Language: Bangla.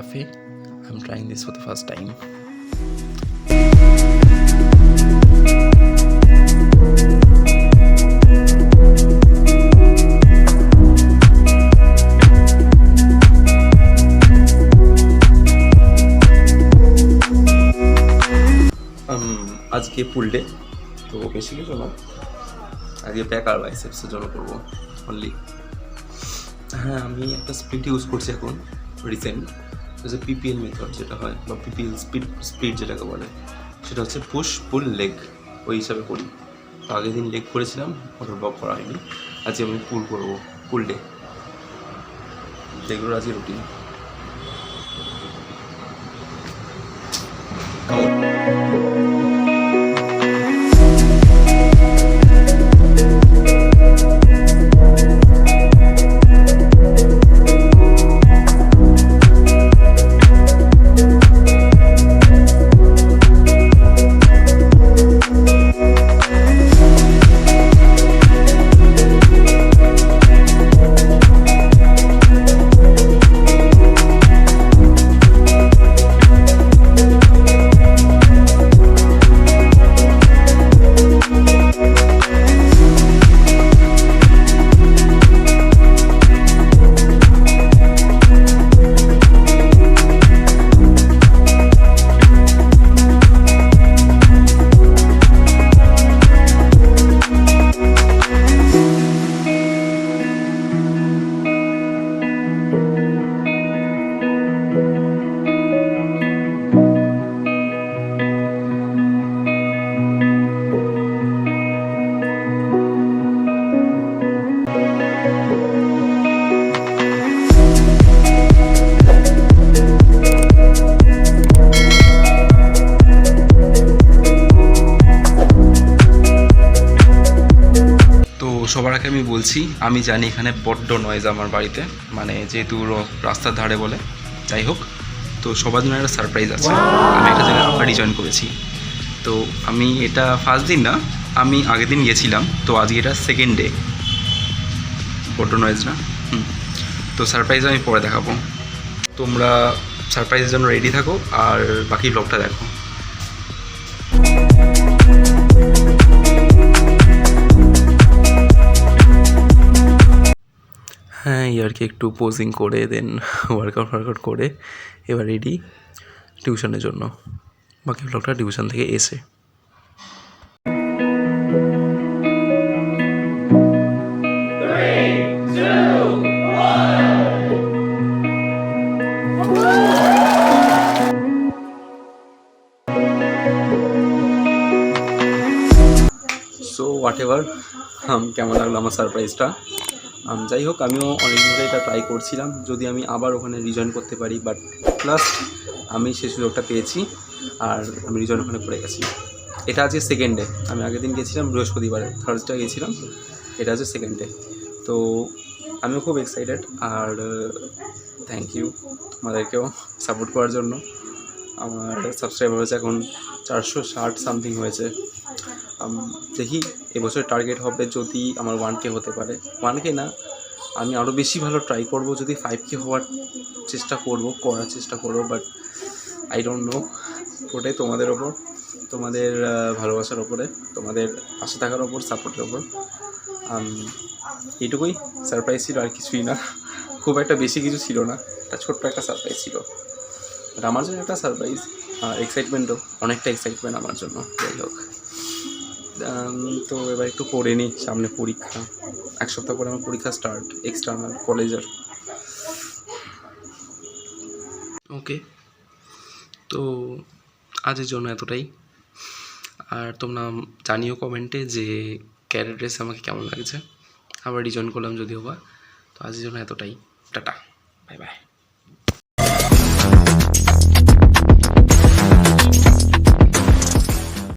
cafe. I'm trying this for the first time. আজকে ফুল ডে, তো বেশি কিছু না, আজকে ব্যাক আর বাইসেপসের জন্য করবো অনলি। হ্যাঁ, আমি একটা স্প্লিট ইউজ করছি এখন রিসেন্ট, যে পিপিএল মেথড যেটা হয়, বা পিপিএল স্প্লিট যেটাকে বলে, সেটা হচ্ছে পুশ পুল লেগ, ওই হিসাবে করি। তো আগের দিন লেগ করেছিলাম, ওটা ব্লক করা হয়নি। আজকে আমি পুল করবো, ফুল ডে, যেগুলো আজকে রুটিন। সবার আগে আমি বলছি, আমি জানি এখানে বড্ড নয়েজ আমার বাড়িতে, মানে যেহেতু রাস্তার ধারে বলে, যাই হোক। তো সবার জন্য একটা সারপ্রাইজ আছে। আমি একটা জায়গায় আবার রিজয়েন করেছি। তো আমি এটা ফার্স্ট দিন না, আমি আগের দিন গিয়েছিলাম, তো আজকে এটা সেকেন্ড ডে। বড্ড নয়েজ না? তো সারপ্রাইজ আমি পরে দেখাবো। তোমরা সারপ্রাইজের জন্য রেডি থাকো, আর বাকি ব্লগটা দেখো। হ্যাঁ, ইয়ারকে একটু পোজিং করে দেন ওয়ার্কআউট করে এবার রেডি টিউশনের জন্য। বাকি ব্লগটা টিউশন থেকে এসে। সো হোয়াট এভার, কেমন লাগলো আমার সারপ্রাইজটা? যাই হোক, আমিও অনেকদিন ধরে এটা ট্রাই করছিলাম, যদি আমি আবার ওখানে রিজয়েন করতে পারি, বাট প্লাস আমি সেই সুযোগটা পেয়েছি, আর আমি রিজয়েন ওখানে করে গেছি। এটা আজকে সেকেন্ড ডে। আমি আগের দিন গেছিলাম বৃহস্পতিবারে, থার্সডে গেছিলাম, এটা হচ্ছে সেকেন্ড ডে। তো আমিও খুব এক্সাইটেড, আর থ্যাংক ইউ আমাদেরকেও সাপোর্ট করার জন্য। আমার সাবস্ক্রাইবার হয়েছে এখন 460 সামথিং হয়েছে। দেখি এবছর টার্গেট হবে যদি আমার 1K হতে পারে। 1K না, আমি আরও বেশি ভালো ট্রাই করব, যদি 5K হওয়ার করার চেষ্টা করব, বাট আই ডোন্ট নো। ওটাই তোমাদের ওপর, তোমাদের ভালোবাসার ওপরে, তোমাদের পাশে থাকার ওপর, সাপোর্টের ওপর। এইটুকুই সারপ্রাইজ ছিল, আর কিছুই না। খুব একটা বেশি কিছু ছিল না, একটা ছোট্ট একটা সারপ্রাইজ ছিল, বাট আমার জন্য একটা সারপ্রাইজ। এক্সাইটমেন্টও, অনেকটা এক্সাইটমেন্ট আমার জন্য। যাই হোক, তো এবার একটু পড়ে নিই, সামনে পরীক্ষা, 1 সপ্তাহ পরে আমার পরীক্ষা স্টার্ট, এক্সটার্নাল কলেজের। ওকে, তো আজের জন্য এতটাই। আর তোমরা জানিও কমেন্টে যে ক্যারেট ড্রেস আমাকে কেমন লাগছে। আবার রিজয়েন করলাম যদিও বা। তো আজের জন্য এতটাই, টাটা, বাই বাই।